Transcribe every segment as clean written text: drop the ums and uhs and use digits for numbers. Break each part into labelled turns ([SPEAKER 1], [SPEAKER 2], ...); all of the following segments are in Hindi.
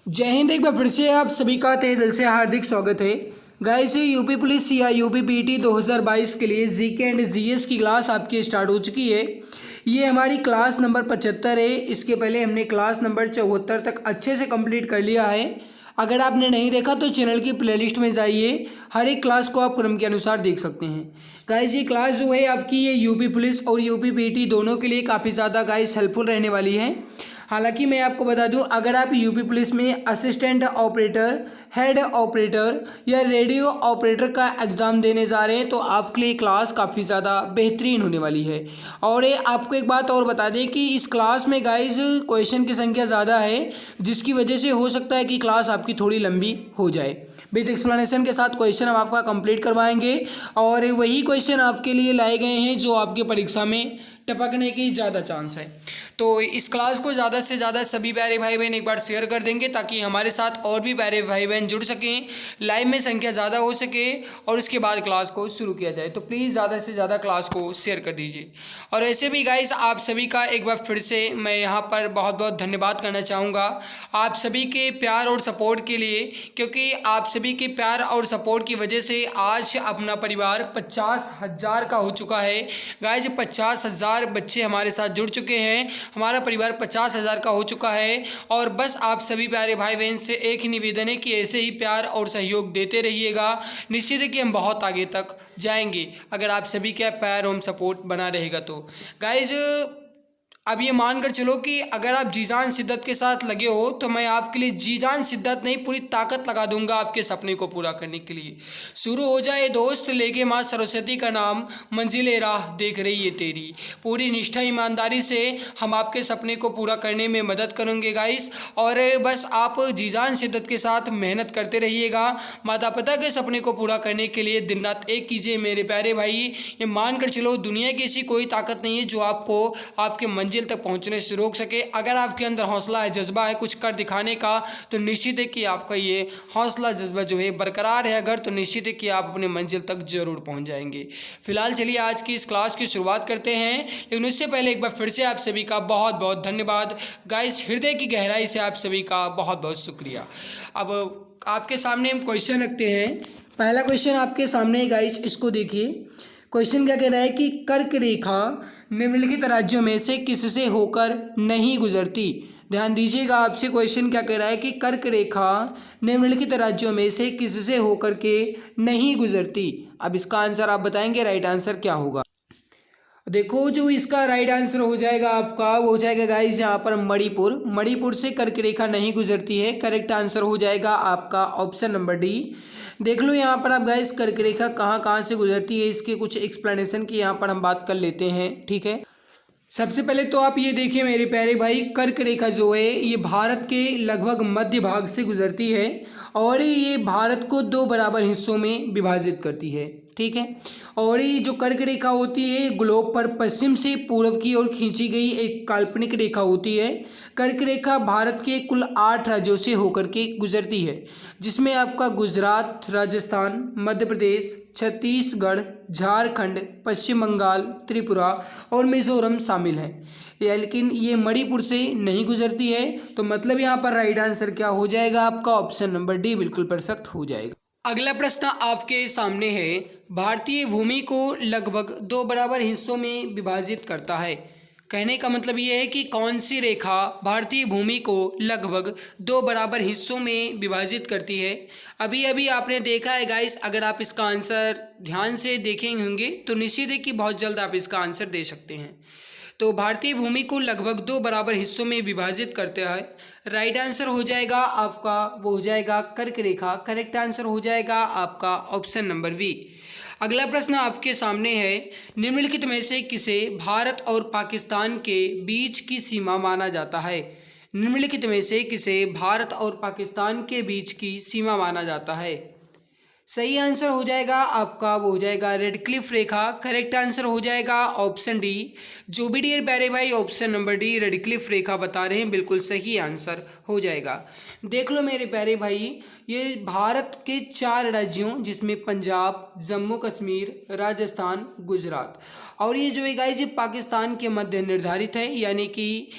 [SPEAKER 1] जय हिंद। एक बार फिर से आप सभी का तहे दिल से हार्दिक स्वागत है। गाइस, यूपी पुलिस या यूपी पीटी 2022 के लिए जीके एंड जीएस की क्लास आपकी स्टार्ट हो चुकी है। ये हमारी क्लास नंबर 75 है। इसके पहले हमने क्लास नंबर 74 तक अच्छे से कंप्लीट कर लिया है। अगर आपने नहीं देखा तो चैनल की प्लेलिस्ट में जाइए, हर एक क्लास को आप क्रम के अनुसार देख सकते हैं। गाइस, ये क्लास जो है आपकी ये यूपी पुलिस और यूपी पीटी दोनों के लिए काफ़ी ज़्यादा गाइस हेल्पफुल रहने वाली है। हालांकि मैं आपको बता दूं, अगर आप यूपी पुलिस में असिस्टेंट ऑपरेटर, हेड ऑपरेटर या रेडियो ऑपरेटर का एग्ज़ाम देने जा रहे हैं तो आपके लिए क्लास काफ़ी ज़्यादा बेहतरीन होने वाली है। और ये आपको एक बात और बता दें कि इस क्लास में गाइस क्वेश्चन की संख्या ज़्यादा है, जिसकी वजह से हो सकता है कि क्लास आपकी थोड़ी लंबी हो जाए। विद एक्सप्लेनेशन के साथ क्वेश्चन हम आपका कंप्लीट करवाएंगे और वही क्वेश्चन आपके लिए लाए गए हैं जो आपके परीक्षा में टपकने की ज़्यादा चांस है। तो इस क्लास को ज़्यादा से ज़्यादा सभी प्यारे भाई बहन एक बार शेयर कर देंगे ताकि हमारे साथ और भी प्यारे भाई बहन जुड़ सकें, लाइव में संख्या ज़्यादा हो सके और उसके बाद क्लास को शुरू किया जाए। तो प्लीज़ ज़्यादा से ज़्यादा क्लास को शेयर कर दीजिए। और ऐसे भी गाइस, आप सभी का एक बार फिर से मैं यहाँ पर बहुत बहुत धन्यवाद करना चाहूँगा आप सभी के प्यार और सपोर्ट के लिए, क्योंकि आप सभी के प्यार और सपोर्ट की वजह से आज अपना परिवार 50,000 का हो चुका है। गाइस, 50,000 बच्चे हमारे साथ जुड़ चुके हैं। हमारा परिवार 50,000 का हो चुका है। और बस आप सभी प्यारे भाई बहन से एक ही निवेदन है कि ऐसे ही प्यार और सहयोग देते रहिएगा। निश्चित है कि हम बहुत आगे तक जाएंगे अगर आप सभी का प्यार और सपोर्ट बना रहेगा तो। गाइज, अब ये मानकर चलो कि अगर आप जी जान शिद्दत के साथ लगे हो तो मैं आपके लिए जी जान शिद्दत नहीं, पूरी ताकत लगा दूंगा आपके सपने को पूरा करने के लिए। शुरू हो जाए दोस्त, लेके माँ सरस्वती का नाम, मंजिले राह देख रही है तेरी। पूरी निष्ठा ईमानदारी से हम आपके सपने को पूरा करने में मदद करेंगे गाइस। और बस आप जी जान शिद्दत के साथ मेहनत करते रहिएगा। माता पिता के सपने को पूरा करने के लिए दिन रात एक कीजिए मेरे प्यारे भाई। ये मानकर चलो, दुनिया की ऐसी कोई ताकत नहीं है जो आपको आपके मंजिल तक पहुंचने से रोक सके। अगर आपके अंदर हौसला है, जज्बा है कुछ कर दिखाने का, तो निश्चित है कि आपका ये हौसला जज्बा जो है बरकरार है अगर, तो निश्चित है कि आप अपने मंजिल तक जरूर पहुंच जाएंगे। फिलहाल चलिए आज की इस क्लास की शुरुआत करते हैं, लेकिन उससे पहले एक बार फिर से आप सभी का बहुत बहुत धन्यवाद गाइस। हृदय की गहराई से आप सभी का बहुत बहुत शुक्रिया। अब आपके सामने हम क्वेश्चन रखते हैं। पहला क्वेश्चन आपके सामने है गाइस, इसको देखिए। क्वेश्चन क्या कह रहा है कि कर्क रेखा निम्नलिखित राज्यों में से किससे होकर नहीं गुजरती। ध्यान दीजिएगा, आपसे क्वेश्चन क्या कह रहा है कि कर्क रेखा निम्नलिखित राज्यों में से किससे होकर के नहीं गुजरती। अब इसका आंसर आप बताएंगे, राइट आंसर क्या होगा। देखो, जो इसका राइट आंसर हो जाएगा आपका, वो हो जाएगा गाइस यहाँ पर मणिपुर। मणिपुर से कर्क रेखा नहीं गुजरती है। करेक्ट आंसर हो जाएगा आपका ऑप्शन नंबर डी। देख लो यहाँ पर आप गाइस, कर्क रेखा कहाँ कहाँ से गुजरती है, इसके कुछ एक्सप्लेनेशन की यहाँ पर हम बात कर लेते हैं, ठीक है। सबसे पहले तो आप ये देखिए मेरे प्यारे भाई, कर्क रेखा जो है ये भारत के लगभग मध्य भाग से गुजरती है और ये भारत को दो बराबर हिस्सों में विभाजित करती है, ठीक है। और ये जो कर्क रेखा होती है ग्लोब पर पश्चिम से पूर्व की ओर खींची गई एक काल्पनिक रेखा होती है। कर्क रेखा भारत के कुल 8 राज्यों से होकर के गुजरती है, जिसमें आपका गुजरात, राजस्थान, मध्य प्रदेश, छत्तीसगढ़, झारखंड, पश्चिम बंगाल, त्रिपुरा और मिजोरम शामिल है। लेकिन ये मणिपुर से नहीं गुजरती है। तो मतलब यहाँ पर राइट आंसर क्या हो जाएगा आपका, ऑप्शन नंबर डी बिल्कुल परफेक्ट हो जाएगा। अगला प्रश्न आपके सामने है, भारतीय भूमि को लगभग 2 बराबर हिस्सों में विभाजित करता है। कहने का मतलब ये है कि कौन सी रेखा भारतीय भूमि को लगभग 2 बराबर हिस्सों में विभाजित करती है। अभी अभी आपने देखा है गाइस, अगर आप इसका आंसर ध्यान से देखेंगे होंगे तो निश्चित है कि बहुत जल्द आप इसका आंसर दे सकते हैं। तो भारतीय भूमि को लगभग 2 बराबर हिस्सों में विभाजित करते हैं। राइट आंसर हो जाएगा आपका, वो हो जाएगा कर्क रेखा। करेक्ट आंसर हो जाएगा आपका ऑप्शन नंबर बी। अगला प्रश्न आपके सामने है, निम्नलिखित में से किसे भारत और पाकिस्तान के बीच की सीमा माना जाता है। निम्नलिखित में से किसे भारत और पाकिस्तान के बीच की सीमा माना जाता है। सही आंसर हो जाएगा आपका, वो हो जाएगा रेड क्लिफ रेखा। करेक्ट आंसर हो जाएगा ऑप्शन डी। जो भी डियर प्यारे भाई option number D Radcliffe रेखा बता रहे हैं, बिल्कुल सही आंसर हो जाएगा। देख लो मेरे प्यारे भाई, ये भारत के 4 राज्यों जिसमें पंजाब, जम्मू कश्मीर, राजस्थान, गुजरात और ये जो है गाइस ये पाकिस्तान के मध्य निर्धारित है, यानी कि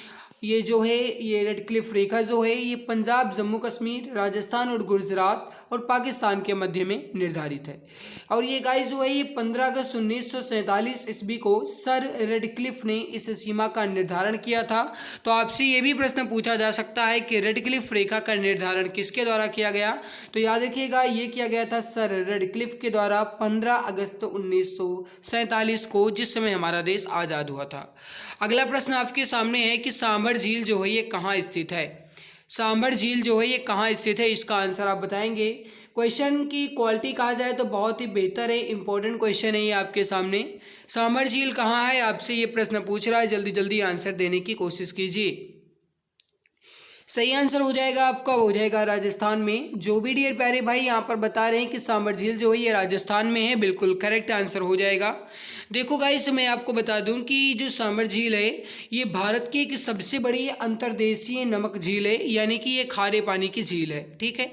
[SPEAKER 1] ये जो है ये रेड क्लिफ रेखा जो है ये पंजाब, जम्मू कश्मीर, राजस्थान और गुजरात और पाकिस्तान के मध्य में निर्धारित है। और ये गाइस जो है ये 15 अगस्त 1947 ईस्वी को सर रेडक्लिफ ने इस सीमा का निर्धारण किया था। तो आपसे ये भी प्रश्न पूछा जा सकता है कि रेडक्लिफ रेखा का निर्धारण किसके द्वारा किया गया। तो याद रखिएगा ये किया गया था सर रेडक्लिफ के द्वारा 15 अगस्त 1947 को, जिस समय हमारा देश आज़ाद हुआ था। अगला प्रश्न आपके सामने है कि सांभर झील जो है ये कहाँ स्थित है। सांभर झील जो है ये कहाँ स्थित है, इसका आंसर आप बताएंगे। क्वेश्चन की क्वालिटी कहा जाए तो बहुत ही बेहतर है, इंपॉर्टेंट क्वेश्चन है ये आपके सामने। सांभर झील कहाँ है, आपसे ये प्रश्न पूछ रहा है, जल्दी जल्दी आंसर देने की कोशिश कीजिए। सही आंसर हो जाएगा आपका, हो जाएगा राजस्थान में। जो भी डियर प्यारे भाई यहाँ पर बता रहे हैं कि सांभर झील जो है ये राजस्थान में है, बिल्कुल करेक्ट आंसर हो जाएगा। देखो गाइस मैं आपको बता दूं कि जो सांभर झील है ये भारत की एक सबसे बड़ी अंतर्देशीय नमक झील है, यानी कि ये खारे पानी की झील है, ठीक है।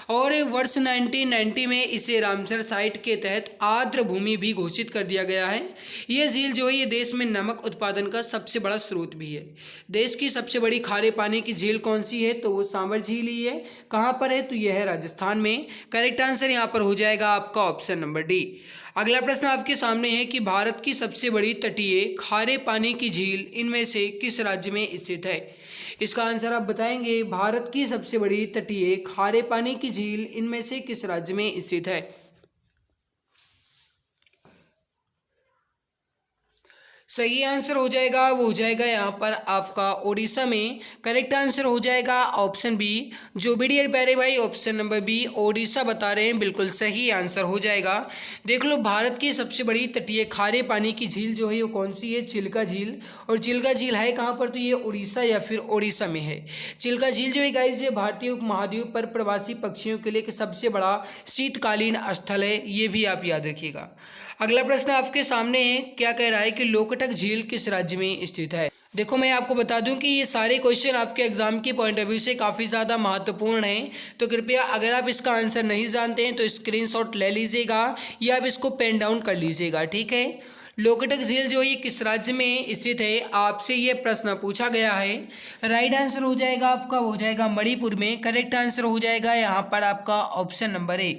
[SPEAKER 1] और वर्ष 1990 में इसे रामसर साइट के तहत आर्द्र भूमि भी घोषित कर दिया गया है। ये झील जो है ये देश में नमक उत्पादन का सबसे बड़ा स्रोत भी है। देश की सबसे बड़ी खारे पानी की झील कौन सी है, तो वो सांभर झील ही है। कहाँ पर है, तो यह है राजस्थान में। करेक्ट आंसर यहाँ पर हो जाएगा आपका ऑप्शन नंबर डी। अगला प्रश्न आपके सामने है कि भारत की सबसे बड़ी तटीय खारे पानी की झील इनमें से किस राज्य में स्थित है। इसका आंसर आप बताएंगे। भारत की सबसे बड़ी तटीय खारे पानी की झील इनमें से किस राज्य में स्थित है। सही आंसर हो जाएगा, वो हो जाएगा यहाँ पर आपका उड़ीसा में। करेक्ट आंसर हो जाएगा ऑप्शन बी। जो भी डियर प्यारे भाई ऑप्शन नंबर बी उड़ीसा बता रहे हैं, बिल्कुल सही आंसर हो जाएगा। देख लो भारत की सबसे बड़ी तटीय खारे पानी की झील जो है वो कौन सी है, चिल्का झील। और चिल्का झील है कहाँ पर, तो ये उड़ीसा या फिर उड़ीसा में है। चिल्का झील जो है गाइस ये भारतीय उपमहाद्वीप पर प्रवासी पक्षियों के लिए एक सबसे बड़ा शीतकालीन स्थल है, ये भी आप याद रखिएगा। अगला प्रश्न आपके सामने है, क्या कह रहा है कि लोकटक झील किस राज्य में स्थित है। देखो मैं आपको बता दूं कि ये सारे क्वेश्चन आपके एग्जाम के पॉइंट ऑफ व्यू से काफ़ी ज़्यादा महत्वपूर्ण हैं। तो कृपया अगर आप इसका आंसर नहीं जानते हैं तो स्क्रीनशॉट ले लीजिएगा या आप इसको पेन डाउन कर लीजिएगा, ठीक है। लोकटक झील जो ये किस राज्य में स्थित है, आपसे ये प्रश्न पूछा गया है। राइट आंसर हो जाएगा आपका, हो जाएगा मणिपुर में। करेक्ट आंसर हो जाएगा यहाँ पर आपका ऑप्शन नंबर ए।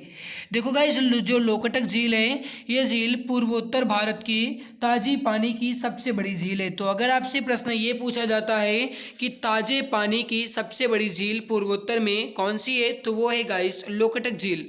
[SPEAKER 1] देखो गाइस जो लोकटक झील है ये झील पूर्वोत्तर भारत की ताज़ी पानी की सबसे बड़ी झील है। तो अगर आपसे प्रश्न ये पूछा जाता है कि ताज़े पानी की सबसे बड़ी झील पूर्वोत्तर में कौन सी है, तो वो है गाइस लोकटक झील।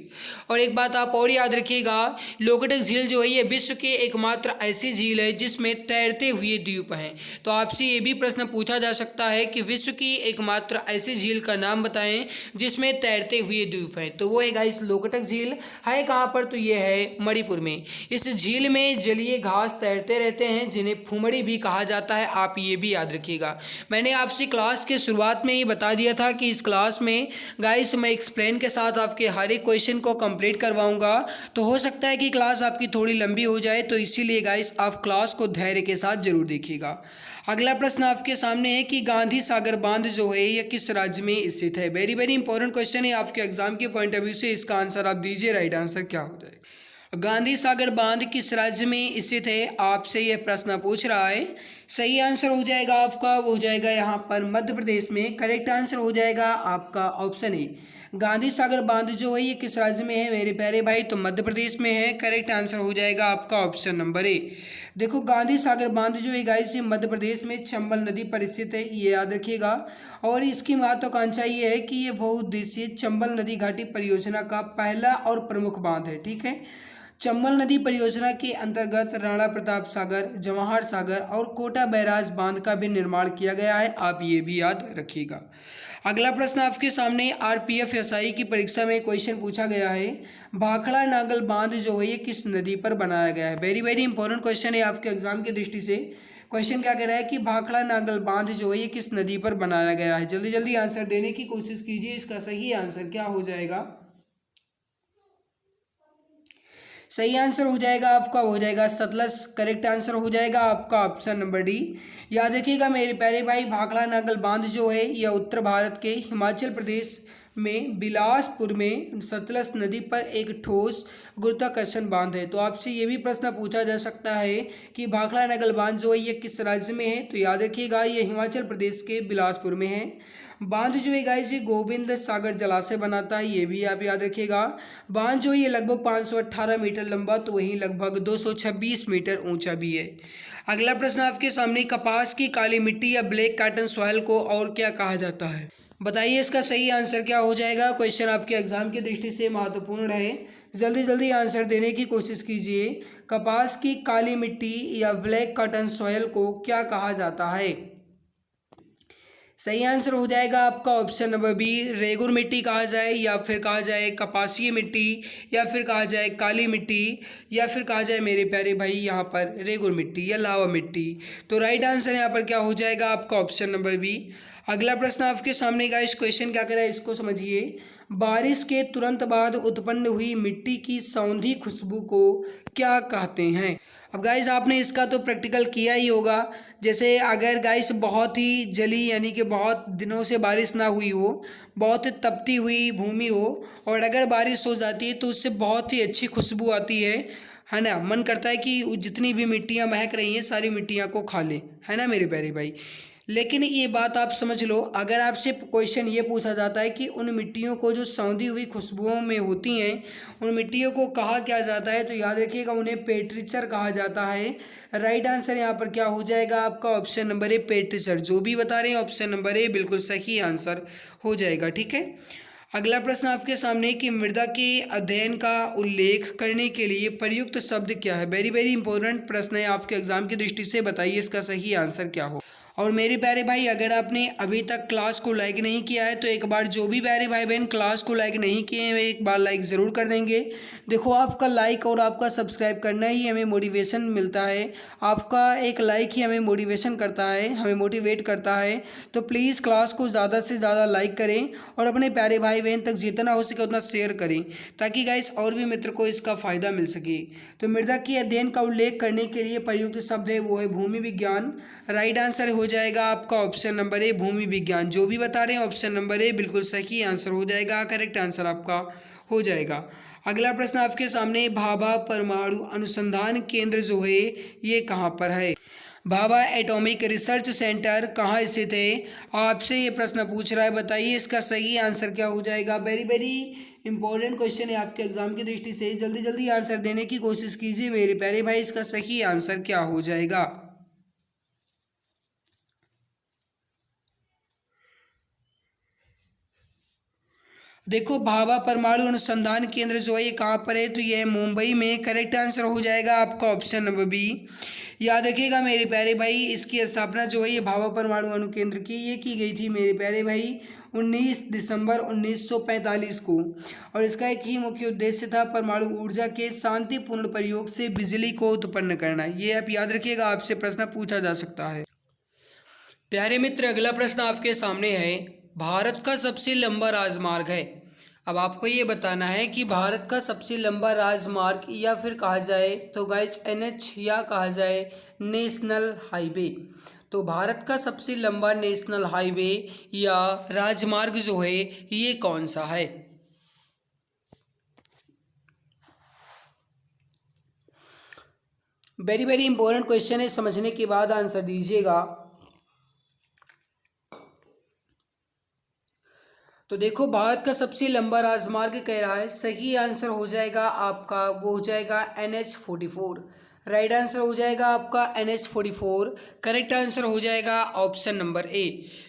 [SPEAKER 1] और एक बात आप और याद रखिएगा, लोकटक झील जो है ये विश्व के एकमात्र ऐसी झील है जिसमें तैरते हुए द्वीप हैं। तो आपसे ये भी प्रश्न पूछा जा सकता है कि विश्व की एकमात्र ऐसी झील का नाम बताएं जिसमें तैरते हुए द्वीप हैं, तो वो है गाइस लोकटक झील। है कहाँ पर, तो ये है मणिपुर में। इस झील में जलीय घास तैरते रहते हैं जिन्हें फुमड़ी भी कहा जाता है, आप ये भी याद रखिएगा। मैंने आपसे क्लास के शुरुआत में ही बता दिया था कि इस क्लास में गाइस मैं एक्सप्लेन के साथ आपके हर एक क्वेश्चन को कंप्लीट करवाऊंगा। तो हो सकता है कि क्लास आपकी थोड़ी लंबी हो जाए, तो इसीलिए गाइस आप क्लास को धैर्य के साथ जरूर देखिएगा। अगला प्रश्न आपके सामने है कि गांधी सागर बांध जो है यह किस राज्य में स्थित है। वेरी वेरी इंपॉर्टेंट क्वेश्चन है आपके एग्जाम के पॉइंट ऑफ व्यू से। इसका आंसर आप दीजिए, राइट आंसर क्या हो जाएगा। गांधी सागर बांध किस राज्य में स्थित है, आपसे यह प्रश्न पूछ रहा है। सही आंसर हो जाएगा आपका, वो हो जाएगा यहाँ पर मध्य प्रदेश में। करेक्ट आंसर हो जाएगा आपका ऑप्शन ए। गांधी सागर बांध जो है ये किस राज्य में है मेरे प्यारे भाई, तो मध्य प्रदेश में है। करेक्ट आंसर हो जाएगा आपका ऑप्शन नंबर ए। देखो गांधी सागर बांध जो है गाइस ये मध्य प्रदेश में चंबल नदी पर स्थित है, ये याद रखिएगा। और इसकी महत्वाकांक्षा ये है कि ये बहुउद्देशीय चंबल नदी घाटी परियोजना का पहला और प्रमुख बांध है, ठीक है। चंबल नदी परियोजना के अंतर्गत राणा प्रताप सागर, जवाहर सागर और कोटा बैराज बांध का भी निर्माण किया गया है, आप ये भी याद रखिएगा। अगला प्रश्न आपके सामने आरपीएफ एसआई की परीक्षा में क्वेश्चन पूछा गया है, भाखड़ा नागल बांध जो है ये किस नदी पर बनाया गया है। वेरी वेरी इंपॉर्टेंट क्वेश्चन है आपके एग्जाम की दृष्टि से। क्वेश्चन क्या कह रहा है कि भाखड़ा नागल बांध जो है ये किस नदी पर बनाया गया है। जल्दी जल्दी आंसर देने की कोशिश कीजिए, इसका सही आंसर क्या हो जाएगा। सही आंसर हो जाएगा आपका, हो जाएगा सतलज। करेक्ट आंसर हो जाएगा आपका ऑप्शन नंबर डी। याद रखिएगा मेरे प्यारे भाई, भाखड़ा नागल बांध जो है यह उत्तर भारत के हिमाचल प्रदेश में बिलासपुर में सतलज नदी पर एक ठोस गुरुत्वाकर्षण बांध है। तो आपसे ये भी प्रश्न पूछा जा सकता है कि भाखड़ा नगर बांध जो है ये किस राज्य में है। तो याद रखिएगा ये हिमाचल प्रदेश के बिलासपुर में है। बांध जो है गाइस ये गोविंद सागर जलाशय बनाता है, ये भी आप याद रखिएगा। बांध जो है ये लगभग 518 मीटर लंबा तो वहीं लगभग 226 मीटर ऊंचा भी है। अगला प्रश्न आपके सामने, कपास की काली मिट्टी या ब्लैक कॉटन सॉइल को और क्या कहा जाता है? बताइए इसका सही आंसर क्या हो जाएगा। क्वेश्चन आपके एग्जाम की दृष्टि से महत्वपूर्ण है, जल्दी जल्दी आंसर देने की कोशिश कीजिए। कपास की काली मिट्टी या ब्लैक कॉटन सॉइल को क्या कहा जाता है? सही आंसर हो जाएगा आपका ऑप्शन नंबर बी, रेगुर मिट्टी कहा जाए या फिर कहा जाए कपासीय मिट्टी या फिर कहा जाए काली मिट्टी या फिर कहा जाए मेरे प्यारे भाई यहाँ पर रेगुर मिट्टी या लावा मिट्टी। तो राइट आंसर यहाँ पर क्या हो जाएगा आपका ऑप्शन नंबर बी। अगला प्रश्न आपके सामने का इस क्वेश्चन क्या कह रहा है इसको समझिए। बारिश के तुरंत बाद उत्पन्न हुई मिट्टी की सौंधी खुशबू को क्या कहते हैं? अब गाइस आपने इसका तो प्रैक्टिकल किया ही होगा। जैसे अगर गाइस बहुत ही जली यानी कि बहुत दिनों से बारिश ना हुई हो, बहुत तपती हुई भूमि हो और अगर बारिश हो जाती है तो उससे बहुत ही अच्छी खुशबू आती है ना। मन करता है कि जितनी भी मिट्टियाँ महक रही हैं सारी मिट्टियाँ को खा लें, है ना मेरे प्यारे भाई। लेकिन ये बात आप समझ लो, अगर आपसे क्वेश्चन ये पूछा जाता है कि उन मिट्टियों को जो सौंधी हुई खुशबुओं में होती हैं उन मिट्टियों को कहा क्या जाता है, तो याद रखिएगा उन्हें पेट्रीचर कहा जाता है। राइट आंसर यहाँ पर क्या हो जाएगा आपका ऑप्शन नंबर ए, पेट्रीचर। जो भी बता रहे हैं ऑप्शन नंबर ए बिल्कुल सही आंसर हो जाएगा। ठीक है, अगला प्रश्न आपके सामने कि मृदा के अध्ययन का उल्लेख करने के लिए प्रयुक्त शब्द क्या है? वेरी वेरी इंपॉर्टेंट प्रश्न है आपके एग्जाम की दृष्टि से, बताइए इसका सही आंसर क्या हो। और मेरे प्यारे भाई अगर आपने अभी तक क्लास को लाइक नहीं किया है तो एक बार जो भी प्यारे भाई बहन क्लास को लाइक नहीं किए हैं वे एक बार लाइक ज़रूर कर देंगे। देखो आपका लाइक और आपका सब्सक्राइब करना ही हमें मोटिवेशन मिलता है, आपका एक लाइक ही हमें मोटिवेशन करता है, हमें मोटिवेट करता है। तो प्लीज़ क्लास को ज़्यादा से ज़्यादा लाइक करें और अपने प्यारे भाई बहन तक जितना हो सके उतना शेयर करें ताकि गाइस और भी मित्र को इसका फ़ायदा मिल सके। तो मृदा के अध्ययन का उल्लेख करने के लिए प्रयुक्त शब्द है वो है भूमि विज्ञान। राइट आंसर हो जाएगा आपका ऑप्शन नंबर ए, भूमि विज्ञान। जो भी बता रहे हैं ऑप्शन नंबर ए बिल्कुल सही आंसर हो जाएगा, करेक्ट आंसर आपका हो जाएगा। अगला प्रश्न आपके सामने, भाभा परमाणु अनुसंधान केंद्र जो है ये कहाँ पर है? भाभा एटॉमिक रिसर्च सेंटर कहाँ स्थित है? आपसे ये प्रश्न पूछ रहा है, बताइए इसका सही आंसर क्या हो जाएगा। वेरी वेरी इंपॉर्टेंट क्वेश्चन है आपके एग्जाम की दृष्टि से, जल्दी जल्दी आंसर देने की कोशिश कीजिए मेरे प्यारे भाई, इसका सही आंसर क्या हो जाएगा। देखो भाभा परमाणु अनुसंधान केंद्र जो है ये कहाँ पर है, तो ये है मुंबई में। करेक्ट आंसर हो जाएगा आपका ऑप्शन नंबर बी। याद रखिएगा मेरे प्यारे भाई इसकी स्थापना जो है ये भाभा परमाणु अणु केंद्र की ये की गई थी मेरे प्यारे भाई 19 दिसंबर 1945 को। और इसका एक ही मुख्य उद्देश्य था परमाणु ऊर्जा के शांतिपूर्ण प्रयोग से बिजली को उत्पन्न करना। ये आप याद रखिएगा, आपसे प्रश्न पूछा जा सकता है। प्यारे मित्र अगला प्रश्न आपके सामने है, भारत का सबसे लंबा राजमार्ग है। अब आपको ये बताना है कि भारत का सबसे लंबा राजमार्ग या फिर कहा जाए तो गाइस एनएच या कहा जाए नेशनल हाईवे। तो भारत का सबसे लंबा नेशनल हाईवे या राजमार्ग जो है ये कौन सा है? वेरी वेरी इंपॉर्टेंट क्वेश्चन है, समझने के बाद आंसर दीजिएगा। तो देखो भारत का सबसे लंबा राजमार्ग कह रहा है, सही आंसर हो जाएगा आपका वो हो जाएगा NH44। राइट आंसर हो जाएगा आपका NH44। करेक्ट आंसर हो जाएगा ऑप्शन नंबर ए।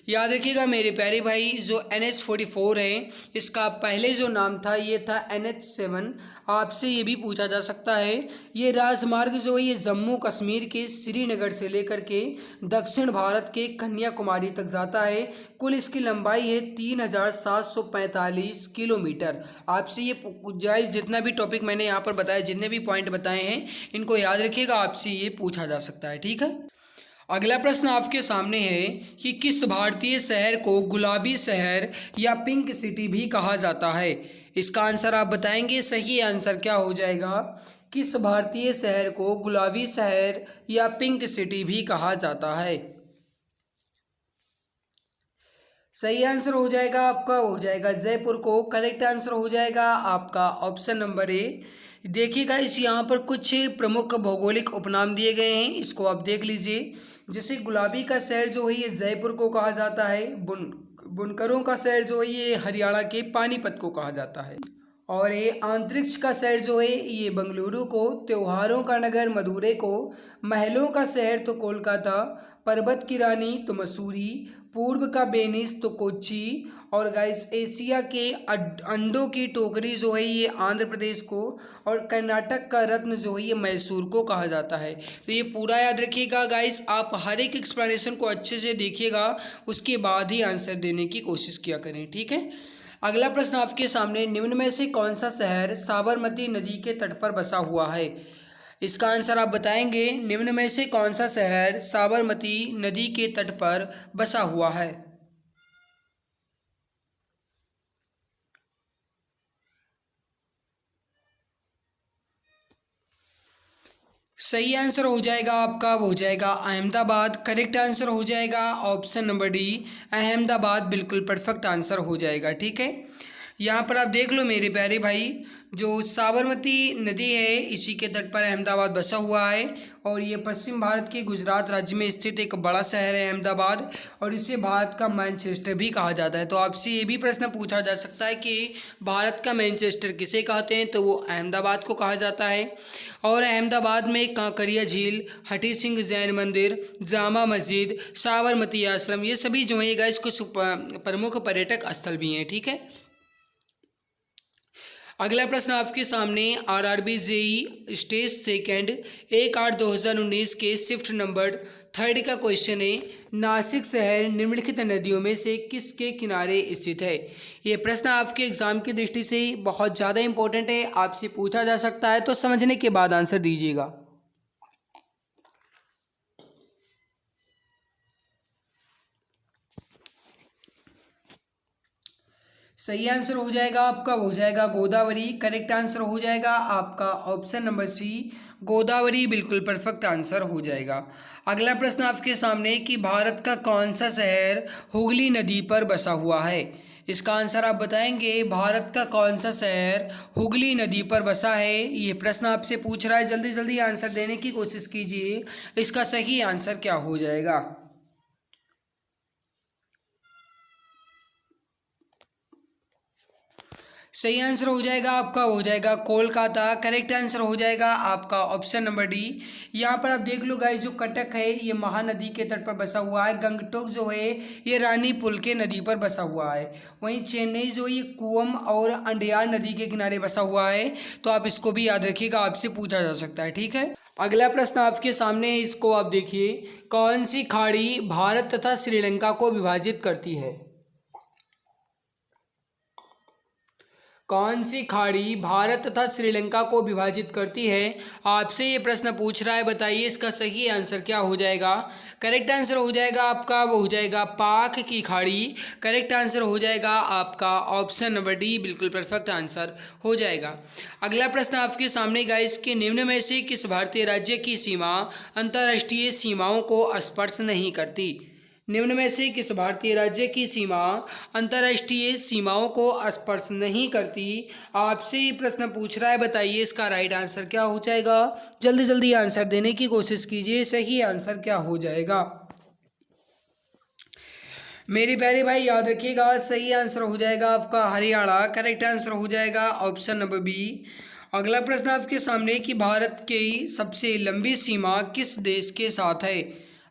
[SPEAKER 1] याद रखिएगा मेरे प्यारे भाई जो NH44 है इसका पहले जो नाम था ये था NH7। आपसे ये भी पूछा जा सकता है ये राजमार्ग जो है ये जम्मू कश्मीर के श्रीनगर से लेकर के दक्षिण भारत के कन्याकुमारी तक जाता है। कुल इसकी लंबाई है 3745 किलोमीटर। आपसे ये गाइस जितना भी टॉपिक मैंने यहाँ पर बताया, जितने भी पॉइंट बताए हैं इनको याद रखिएगा, आपसे ये पूछा जा सकता है। ठीक है, अगला प्रश्न आपके सामने है कि किस भारतीय शहर को गुलाबी शहर या पिंक सिटी भी कहा जाता है? इसका आंसर आप बताएंगे, सही आंसर क्या हो जाएगा। किस भारतीय शहर को गुलाबी शहर या पिंक सिटी भी कहा जाता है? सही आंसर हो जाएगा आपका, हो जाएगा जयपुर को। करेक्ट आंसर हो जाएगा आपका ऑप्शन नंबर ए। देखिएगा इस यहाँ पर कुछ प्रमुख भौगोलिक उपनाम दिए गए हैं, इसको आप देख लीजिए। जैसे गुलाबी का शहर जो है ये जयपुर को कहा जाता है। बुनकरों का शहर जो है ये हरियाणा के पानीपत को कहा जाता है। और ये अंतरिक्ष का शहर जो है ये बेंगलुरु को, त्योहारों का नगर मदुरै को, महलों का शहर तो कोलकाता, पर्वत की रानी तो मसूरी, पूर्व का वेनिस तो कोच्चि, और गाइस एशिया के अंडों की टोकरी जो है ये आंध्र प्रदेश को, और कर्नाटक का रत्न जो है ये मैसूर को कहा जाता है। तो ये पूरा याद रखिएगा गाइस, आप हर एक एक्सप्लेनेशन को अच्छे से देखिएगा, उसके बाद ही आंसर देने की कोशिश किया करें, ठीक है। अगला प्रश्न आपके सामने, निम्न में से कौन सा शहर साबरमती नदी के तट पर बसा हुआ है? इसका आंसर आप बताएंगे। निम्न में से कौन सा शहर साबरमती नदी के तट पर बसा हुआ है? सही आंसर हो जाएगा आपका, हो जाएगा अहमदाबाद। करेक्ट आंसर हो जाएगा ऑप्शन नंबर डी, अहमदाबाद बिल्कुल परफेक्ट आंसर हो जाएगा, ठीक है। यहाँ पर आप देख लो मेरे प्यारे भाई, जो साबरमती नदी है इसी के तट पर अहमदाबाद बसा हुआ है, और ये पश्चिम भारत के गुजरात राज्य में स्थित एक बड़ा शहर है अहमदाबाद, और इसे भारत का मैनचेस्टर भी कहा जाता है। तो आपसे ये भी प्रश्न पूछा जा सकता है कि भारत का मैनचेस्टर किसे कहते हैं, तो वो अहमदाबाद को कहा जाता है। और अहमदाबाद में कांकरिया झील, हठी सिंह जैन मंदिर, जामा मस्जिद, साबरमती आश्रम, ये सभी जो है गाइस कुछ प्रमुख पर्यटक स्थल भी हैं, ठीक है। अगला प्रश्न आपके सामने, आरआरबी जेई स्टेज सेकेंड 1/8/2019 के शिफ्ट नंबर 3 का क्वेश्चन है। नासिक शहर निम्नलिखित नदियों में से किसके किनारे स्थित है? ये प्रश्न आपके एग्जाम की दृष्टि से बहुत ज़्यादा इंपॉर्टेंट है, आपसे पूछा जा सकता है, तो समझने के बाद आंसर दीजिएगा। सही आंसर हो जाएगा आपका, हो जाएगा गोदावरी। करेक्ट आंसर हो जाएगा आपका ऑप्शन नंबर सी, गोदावरी बिल्कुल परफेक्ट आंसर हो जाएगा। अगला प्रश्न आपके सामने कि भारत का कौन सा शहर हुगली नदी पर बसा हुआ है? इसका आंसर आप बताएंगे। भारत का कौन सा शहर हुगली नदी पर बसा है, ये प्रश्न आपसे पूछ रहा है। जल्दी जल्दी आंसर देने की कोशिश कीजिए, इसका सही आंसर क्या हो जाएगा। सही आंसर हो जाएगा आपका, हो जाएगा कोलकाता। करेक्ट आंसर हो जाएगा आपका ऑप्शन नंबर डी। यहाँ पर आप देख लो गाइस, जो कटक है ये महानदी के तट पर बसा हुआ है। गंगटोक जो है ये रानी पुलके नदी पर बसा हुआ है। वहीं चेन्नई जो ये कुवम और अंडयार नदी के किनारे बसा हुआ है। तो आप इसको भी याद रखिएगा, आपसे पूछा जा सकता है, ठीक है। अगला प्रश्न आपके सामने है, इसको आप देखिए। कौन सी खाड़ी भारत तथा श्रीलंका को विभाजित करती है? कौन सी खाड़ी भारत तथा श्रीलंका को विभाजित करती है? आपसे ये प्रश्न पूछ रहा है, बताइए इसका सही आंसर क्या हो जाएगा। करेक्ट आंसर हो जाएगा आपका, वो हो जाएगा पाक की खाड़ी। करेक्ट आंसर हो जाएगा आपका ऑप्शन नंबर डी, बिल्कुल परफेक्ट आंसर हो जाएगा। अगला प्रश्न आपके सामने गाइस, के निम्न में से किस भारतीय राज्य की सीमा अंतर्राष्ट्रीय सीमाओं को स्पर्श नहीं करती? निम्न में से किस भारतीय राज्य की सीमा अंतर्राष्ट्रीय सीमाओं को स्पर्श नहीं करती? आपसे ये प्रश्न पूछ रहा है, बताइए इसका राइट आंसर क्या हो जाएगा। जल्दी जल्दी आंसर देने की कोशिश कीजिए, सही आंसर क्या हो जाएगा। मेरे प्यारे भाई याद रखिएगा, सही आंसर हो जाएगा आपका हरियाणा। करेक्ट आंसर हो जाएगा ऑप्शन नंबर बी। अगला प्रश्न आपके सामने कि भारत की सबसे लंबी सीमा किस देश के साथ है?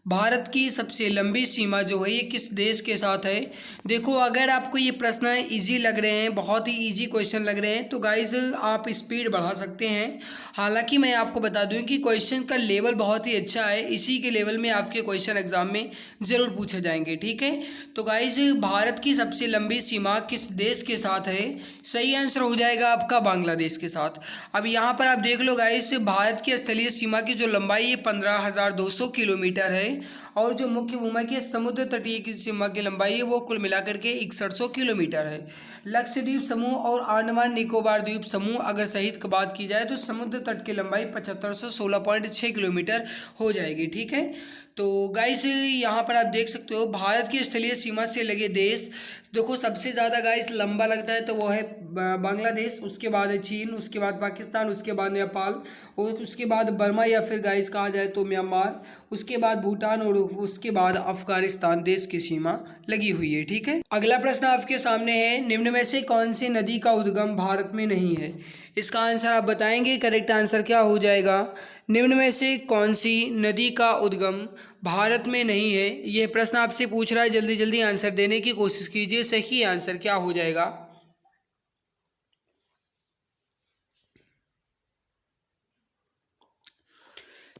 [SPEAKER 1] भारत की सबसे लंबी सीमा जो है ये किस देश के साथ है? देखो, अगर आपको ये प्रश्न इजी लग रहे हैं, बहुत ही इजी क्वेश्चन लग रहे हैं, तो गाइस आप स्पीड बढ़ा सकते हैं। हालांकि मैं आपको बता दूं कि क्वेश्चन का लेवल बहुत ही अच्छा है, इसी के लेवल में आपके क्वेश्चन एग्जाम में ज़रूर पूछे जाएंगे, ठीक है। तो गाइस, भारत की सबसे लंबी सीमा किस देश के साथ है? सही आंसर हो जाएगा आपका बांग्लादेश के साथ। अब यहाँ पर आप देख लो गाइस, भारत की स्थलीय सीमा की जो लंबाई है 15,200 किलोमीटर है, और जो मुख्य भूमध्य समुद्र तटीय की सीमा की लंबाई है वो कुल मिलाकर के 6100 किलोमीटर है। लक्षद्वीप समूह और अंडमान निकोबार द्वीप समूह अगर सहित बात की जाए तो समुद्र तट की लंबाई 7516.6 किलोमीटर हो जाएगी, ठीक है। तो गाइस यहाँ पर आप देख सकते हो भारत की स्थलीय सीमा से लगे देश, देखो सबसे ज़्यादा गाइस लंबा लगता है तो वो है बांग्लादेश, उसके बाद है चीन, उसके बाद पाकिस्तान, उसके बाद नेपाल, और उसके बाद बर्मा या फिर गाइस कहा जाए तो म्यांमार, उसके बाद भूटान और उसके बाद अफगानिस्तान देश की सीमा लगी हुई है। ठीक है, अगला प्रश्न आपके सामने है, निम्न में से कौन सी नदी का उद्गम भारत में नहीं है? इसका आंसर आप बताएंगे। करेक्ट आंसर क्या हो जाएगा? निम्न में से कौन सी नदी का उद्गम भारत में नहीं है? यह प्रश्न आपसे पूछ रहा है, जल्दी जल्दी आंसर देने की कोशिश कीजिए। सही आंसर क्या हो जाएगा?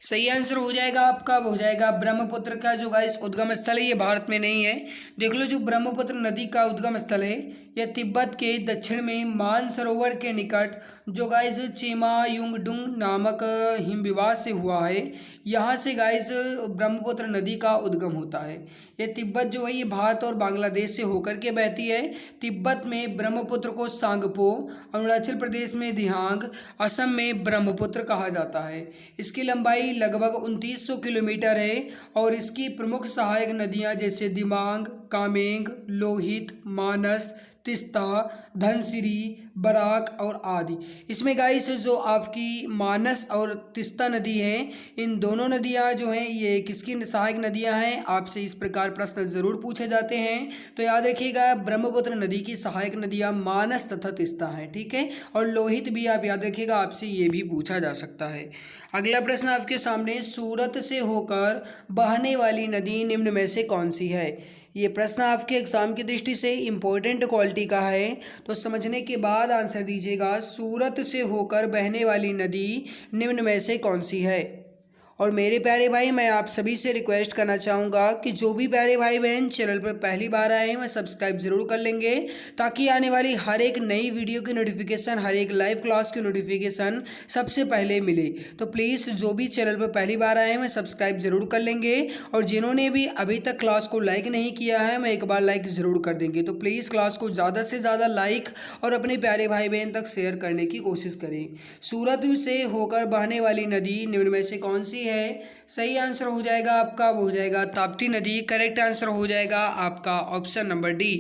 [SPEAKER 1] सही आंसर हो जाएगा आपका, हो जाएगा ब्रह्मपुत्र का जो गाइस उद्गम स्थल है ये भारत में नहीं है। देख लो, जो ब्रह्मपुत्र नदी का उद्गम स्थल है यह तिब्बत के दक्षिण में मानसरोवर के निकट जो गाइस चेमायुंगडुंग नामक हिमविवाद से हुआ है, यहाँ से गाइस ब्रह्मपुत्र नदी का उद्गम होता है। ये तिब्बत जो है ये भारत और बांग्लादेश से होकर के बहती है। तिब्बत में ब्रह्मपुत्र को सांगपो, अरुणाचल प्रदेश में दिहांग, असम में ब्रह्मपुत्र कहा जाता है। इसकी लंबाई लगभग 2900 किलोमीटर है और इसकी प्रमुख सहायक नदियाँ जैसे दिबांग, कामेंग, लोहित, मानस, तिस्ता, धनसिरी, बराक और आदि। इसमें गाइस जो आपकी मानस और तिस्ता नदी है, इन दोनों नदियां जो हैं ये किसकी सहायक नदियां हैं? आपसे इस प्रकार प्रश्न जरूर पूछे जाते हैं, तो याद रखिएगा ब्रह्मपुत्र नदी की सहायक नदियां मानस तथा तिस्ता हैं। ठीक है, और लोहित भी आप याद रखिएगा, आपसे ये भी पूछा जा सकता है। अगला प्रश्न आपके सामने, सूरत से होकर बहने वाली नदी निम्न में से कौन सी है? ये प्रश्न आपके एग्जाम की दृष्टि से इम्पोर्टेंट क्वालिटी का है, तो समझने के बाद आंसर दीजिएगा। सूरत से होकर बहने वाली नदी निम्न में से कौन सी है? और मेरे प्यारे भाई, मैं आप सभी से रिक्वेस्ट करना चाहूँगा कि जो भी प्यारे भाई बहन चैनल पर पहली बार आए हैं वह सब्सक्राइब ज़रूर कर लेंगे, ताकि आने वाली हर एक नई वीडियो की नोटिफिकेशन, हर एक लाइव क्लास की नोटिफिकेशन सबसे पहले मिले। तो प्लीज़ जो भी चैनल पर पहली बार आए हैं वह सब्सक्राइब ज़रूर कर लेंगे, और जिन्होंने भी अभी तक क्लास को लाइक नहीं किया है वह एक बार लाइक ज़रूर कर देंगे। तो प्लीज़ क्लास को ज़्यादा से ज़्यादा लाइक और अपने प्यारे भाई बहन तक शेयर करने की कोशिश करें। सूरत से होकर बहने वाली नदी निम्न में से कौन सी है? सही आंसर हो जाएगा आपका, वो हो जाएगा ताप्ती नदी। करेक्ट आंसर हो जाएगा आपका ऑप्शन नंबर डी।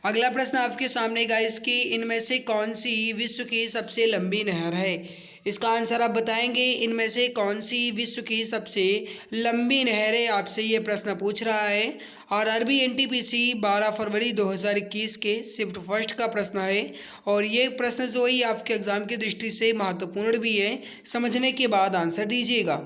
[SPEAKER 1] अगला प्रश्न आपके सामने गाइस की, इनमें से कौन सी विश्व की सबसे लंबी नहर है? इसका आंसर आप बताएंगे। इनमें से कौन सी विश्व की सबसे लंबी नहर है? आपसे ये प्रश्न पूछ रहा है, और अरबी एनटीपीसी 12 फरवरी 2021 के शिफ्ट फर्स्ट का प्रश्न है, और ये प्रश्न जो है आपके एग्जाम की दृष्टि से महत्वपूर्ण भी है। समझने के बाद आंसर दीजिएगा।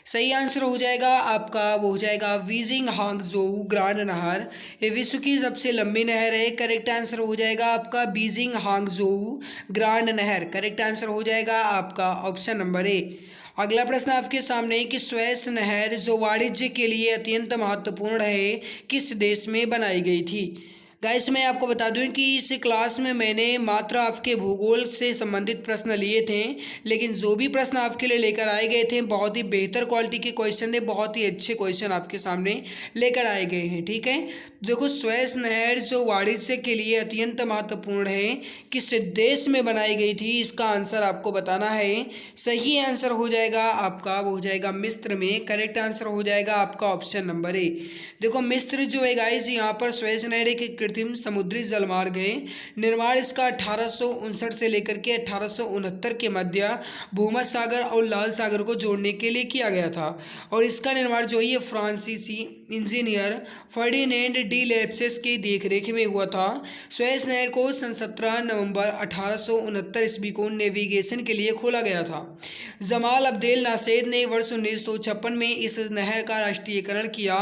[SPEAKER 1] सही आंसर हो जाएगा आपका, वो हो जाएगा वीजिंग हांगजोउ ग्रांड नहर। ये विश्व की सबसे लंबी नहर है। करेक्ट आंसर हो जाएगा आपका बीजिंग हांगजोउ ग्रांड नहर। करेक्ट आंसर हो जाएगा आपका ऑप्शन नंबर ए। अगला प्रश्न आपके सामने कि स्वेस नहर जो वाणिज्य के लिए अत्यंत महत्वपूर्ण है किस देश में बनाई गई थी? गाइस मैं आपको बता दूं कि इस क्लास में मैंने मात्र आपके भूगोल से संबंधित प्रश्न लिए थे, लेकिन जो भी प्रश्न आपके लिए लेकर आए गए थे बहुत ही बेहतर क्वालिटी के क्वेश्चन थे, बहुत ही अच्छे क्वेश्चन आपके सामने लेकर आए गए हैं। ठीक है, देखो स्वेस नहर जो वाणिज्य के लिए अत्यंत महत्वपूर्ण है किस देश में बनाई गई थी, इसका आंसर आपको बताना है। सही आंसर हो जाएगा आपका, वो हो जाएगा मिस्र में। करेक्ट आंसर हो जाएगा आपका ऑप्शन नंबर ए। देखो मिस्र जो है गाइस, यहाँ पर स्वेस नहर के कृत्रिम समुद्री जलमार्ग है। निर्माण इसका 1859 से लेकर के 1869 के मध्य भूमध्य सागर और लाल सागर को जोड़ने के लिए किया गया था, और इसका निर्माण जो है फ्रांसीसी इंजीनियर फर्डिनेंड डी लेप्सिस की देखरेख में हुआ था। स्वेस नहर को सन 17 नवंबर 1869 ईस्वी को नेविगेशन के लिए खोला गया था। जमाल अब्देल नासेर ने वर्ष 1956 में इस नहर का राष्ट्रीयकरण किया,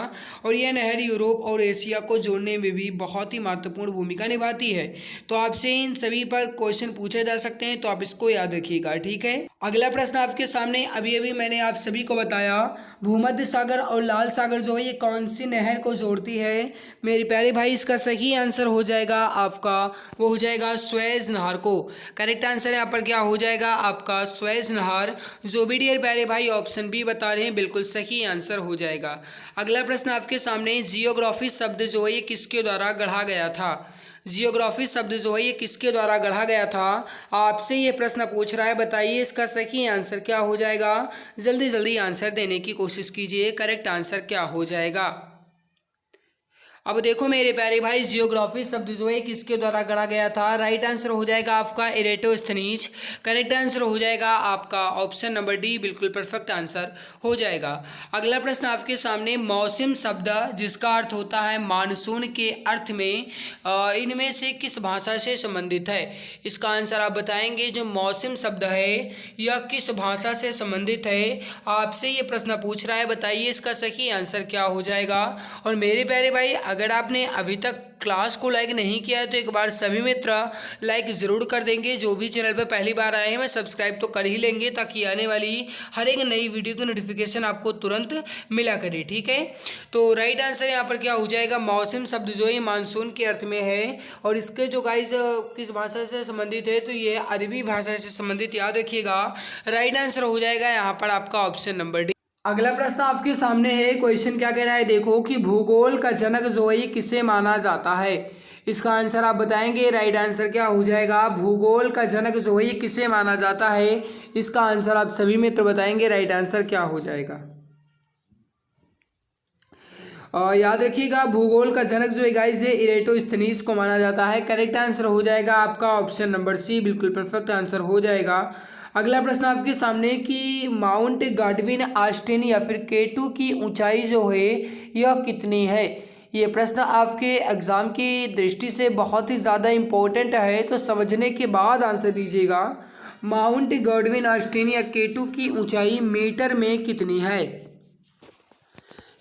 [SPEAKER 1] और यह नहर यूरोप और एशिया को जोड़ने में भी बहुत ही महत्वपूर्ण भूमिका निभाती है। तो आपसे इन सभी पर क्वेश्चन पूछे जा सकते हैं, तो आप इसको याद रखिएगा। ठीक है, अगला प्रश्न आपके सामने, अभी अभी मैंने आप सभी को बताया भूमध्य सागर और लाल सागर जो है ये कौन सी नहर को जोड़ती है? मेरे प्यारे भाई इसका सही आंसर हो जाएगा आपका, वो हो जाएगा स्वेज नहर को। करेक्ट आंसर यहाँ पर क्या हो जाएगा आपका, स्वेज नहर। जो भी डियर प्यारे भाई ऑप्शन बी बता रहे हैं बिल्कुल सही आंसर हो जाएगा। अगला प्रश्न आपके सामने, जियोग्राफी शब्द जो है ये किसके द्वारा गढ़ा गया था? जियोग्राफी शब्द जो है ये किसके द्वारा गढ़ा गया था, आपसे ये प्रश्न पूछ रहा है। बताइए इसका सही आंसर क्या हो जाएगा। जल्दी जल्दी आंसर देने की कोशिश कीजिए, करेक्ट आंसर क्या हो जाएगा। अब देखो मेरे प्यारे भाई, जियोग्राफी शब्द जो है किसके द्वारा गढ़ा गया था। राइट आंसर हो जाएगा आपका इरेटोस्थनीज। करेक्ट आंसर हो जाएगा आपका ऑप्शन नंबर डी, बिल्कुल परफेक्ट आंसर हो जाएगा। अगला प्रश्न आपके सामने, मौसम शब्द जिसका अर्थ होता है मानसून के अर्थ में इनमें से किस भाषा से संबंधित है। इसका आंसर आप बताएंगे। जो मौसम शब्द है यह किस भाषा से संबंधित है, आपसे ये प्रश्न पूछ रहा है। बताइए इसका सही आंसर क्या हो जाएगा। और मेरे प्यारे भाई, अगर आपने अभी तक क्लास को लाइक नहीं किया है तो एक बार सभी मित्र लाइक ज़रूर कर देंगे। जो भी चैनल पर पहली बार आए हैं वह सब्सक्राइब तो कर ही लेंगे, ताकि आने वाली हर एक नई वीडियो की नोटिफिकेशन आपको तुरंत मिला करे। ठीक है, तो राइट आंसर यहाँ पर क्या हो जाएगा। मौसम शब्द जो है मानसून के अर्थ में है, और इसके जो गाइस किस भाषा से संबंधित है, तो ये अरबी भाषा से संबंधित, याद रखिएगा। राइट आंसर हो जाएगा यहाँ पर आपका ऑप्शन नंबर डी। अगला प्रश्न आपके सामने है। क्वेश्चन क्या कह रहा है, देखो कि भूगोल का जनक जो है किसे माना जाता है। इसका आंसर आप बताएंगे। राइट आंसर क्या हो जाएगा। भूगोल का जनक जो है किसे माना जाता है, इसका आंसर आप सभी मित्र बताएंगे। राइट आंसर क्या हो जाएगा। याद रखिएगा, भूगोल का जनक जो है गाइस है इरेटोस्थनीज को माना जाता है। करेक्ट आंसर हो जाएगा आपका ऑप्शन नंबर सी, बिल्कुल परफेक्ट आंसर हो जाएगा। अगला प्रश्न आपके सामने कि माउंट गाडविन ऑस्टिन या फिर K2 की ऊंचाई जो है यह कितनी है। ये प्रश्न आपके एग्ज़ाम की दृष्टि से बहुत ही ज़्यादा इम्पोर्टेंट है, तो समझने के बाद आंसर दीजिएगा। माउंट गाडविन ऑस्टिन या K2 की ऊंचाई मीटर में कितनी है।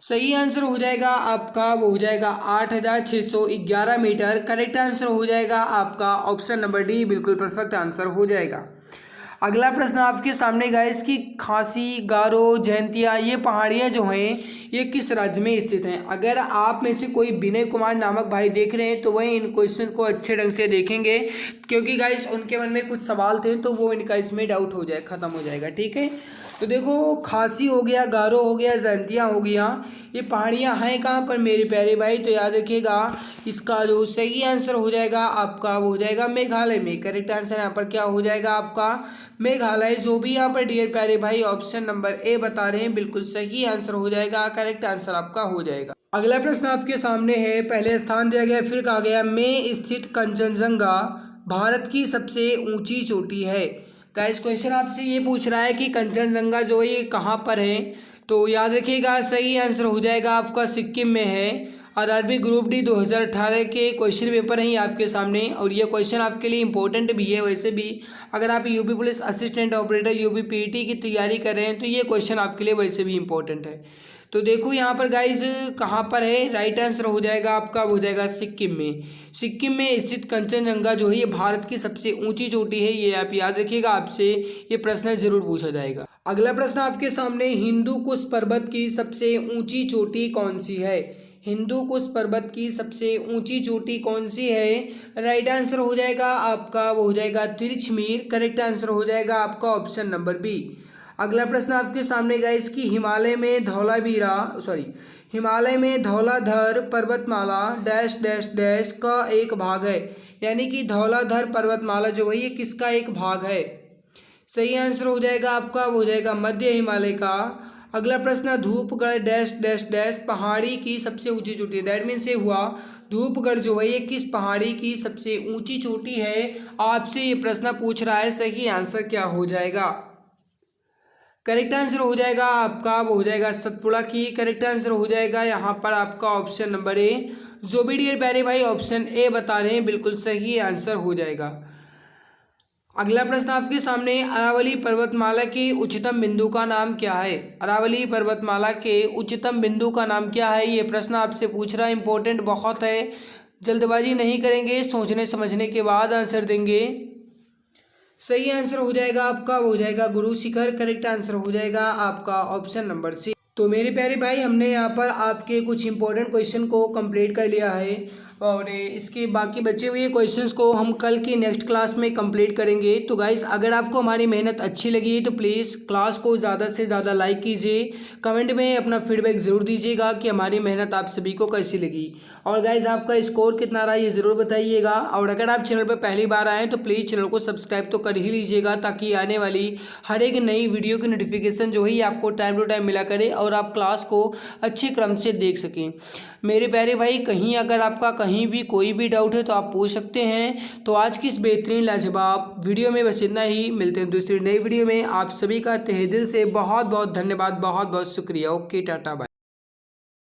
[SPEAKER 1] सही आंसर हो जाएगा आपका, वो हो जाएगा 8611 मीटर। करेक्ट आंसर हो जाएगा आपका ऑप्शन नंबर डी, बिल्कुल परफेक्ट आंसर हो जाएगा। अगला प्रश्न आपके सामने गाइस की खासी, गारो, जयंतिया ये पहाड़ियाँ जो हैं ये किस राज्य में स्थित हैं। अगर आप में से कोई विनय कुमार नामक भाई देख रहे हैं तो वह इन क्वेश्चन को अच्छे ढंग से देखेंगे, क्योंकि गाइस उनके मन में कुछ सवाल थे तो वो इनका इसमें डाउट हो जाए, ख़त्म हो जाएगा। ठीक है, तो देखो खासी हो गया, गारो हो गया, जयंतिया हो गया, ये पहाड़ियाँ हैं कहाँ पर मेरे प्यारे भाई। तो याद रखिएगा इसका जो सही आंसर हो जाएगा आपका वो हो जाएगा मेघालय में। करेक्ट आंसर यहाँ पर क्या हो जाएगा आपका मेघालय। जो भी यहाँ पर डियर प्यारे भाई ऑप्शन नंबर ए बता रहे हैं बिल्कुल सही आंसर हो जाएगा। करेक्ट आंसर आपका हो जाएगा। अगला प्रश्न आपके सामने है। पहले स्थान दिया गया, फिर कहा गया में स्थित कंचनजंगा भारत की सबसे ऊंची चोटी है। गाइस क्वेश्चन आपसे ये पूछ रहा है कि कंचनजंगा जो है ये कहाँ पर है। तो याद रखिएगा सही आंसर हो जाएगा आपका सिक्किम में है। आरआरबी ग्रुप डी 2018 के क्वेश्चन पेपर हैं आपके सामने, और ये क्वेश्चन आपके लिए इंपॉर्टेंट भी है। वैसे भी अगर आप UP police assistant operator UP PT की तैयारी कर रहे हैं तो ये क्वेश्चन आपके लिए वैसे भी इंपॉर्टेंट है। तो देखो यहाँ पर गाइज कहाँ पर है। राइट आंसर हो जाएगा आपका हो जाएगा सिक्किम में। सिक्किम में स्थित कंचनजंगा जो है ये भारत की सबसे ऊंची चोटी है। ये आप याद रखिएगा, आपसे ये प्रश्न जरूर पूछा जाएगा। अगला प्रश्न आपके सामने, हिंदू कुश पर्वत की सबसे ऊंची चोटी कौन सी है। हिंदू कुश पर्वत की सबसे ऊंची चोटी कौन सी है। राइट आंसर हो जाएगा आपका वो हो जाएगा तिरछमीर। करेक्ट आंसर हो जाएगा आपका ऑप्शन नंबर बी। अगला प्रश्न आपके सामने गाइस कि हिमालय में धौलाधर पर्वतमाला डैश डैश डैश का एक भाग है। यानी कि धौलाधर पर्वतमाला जो है ये किसका एक भाग है। सही आंसर हो जाएगा आपका वो हो जाएगा मध्य हिमालय का। अगला प्रश्न, धूपगढ़ डैश डैश डैश पहाड़ी की सबसे ऊंची चोटी है। दैट मीन्स ये हुआ धूपगढ़ जो है ये किस पहाड़ी की सबसे ऊंची चोटी है। आपसे ये प्रश्न पूछ रहा है, सही आंसर क्या हो जाएगा। करेक्ट आंसर हो जाएगा आपका वो हो जाएगा सतपुड़ा की। करेक्ट आंसर हो जाएगा यहाँ पर आपका ऑप्शन नंबर ए। जो भी डियर प्यारे भाई ऑप्शन ए बता रहे हैं बिल्कुल सही आंसर हो जाएगा। अगला प्रश्न आपके सामने, अरावली पर्वतमाला के उच्चतम बिंदु का नाम क्या है। अरावली पर्वतमाला के उच्चतम बिंदु का नाम क्या है, ये प्रश्न आपसे पूछ रहा है। इंपॉर्टेंट बहुत है, जल्दबाजी नहीं करेंगे, सोचने समझने के बाद आंसर देंगे। सही आंसर हो जाएगा आपका वो हो जाएगा गुरु शिखर। करेक्ट आंसर हो जाएगा आपका ऑप्शन नंबर सी। तो मेरे प्यारे भाई, हमने यहाँ पर आपके कुछ इंपॉर्टेंट क्वेश्चन को कंप्लीट कर लिया है और इसके बाकी बचे हुए क्वेश्चंस को हम कल की नेक्स्ट क्लास में कंप्लीट करेंगे। तो गाइस, अगर आपको हमारी मेहनत अच्छी लगी तो प्लीज़ क्लास को ज़्यादा से ज़्यादा लाइक कीजिए, कमेंट में अपना फीडबैक ज़रूर दीजिएगा कि हमारी मेहनत आप सभी को कैसी लगी। और गाइस, आपका स्कोर कितना रहा ये ज़रूर बताइएगा। और अगर आप चैनल पर पहली बार आएँ तो प्लीज़ चैनल को सब्सक्राइब तो कर ही लीजिएगा, ताकि आने वाली हर एक नई वीडियो की नोटिफिकेशन जो है ये आपको टाइम टू टाइम मिला करे और आप क्लास को अच्छे क्रम से देख सकें। मेरे प्यारे भाई, कहीं अगर आपका कहीं भी कोई भी डाउट है तो आप पूछ सकते हैं। तो आज की इस बेहतरीन लाजवाब वीडियो में बस इतना ही। मिलते हैं दूसरी नई वीडियो में। आप सभी का तहे दिल से बहुत बहुत धन्यवाद, बहुत बहुत शुक्रिया। Okay, tata, bye.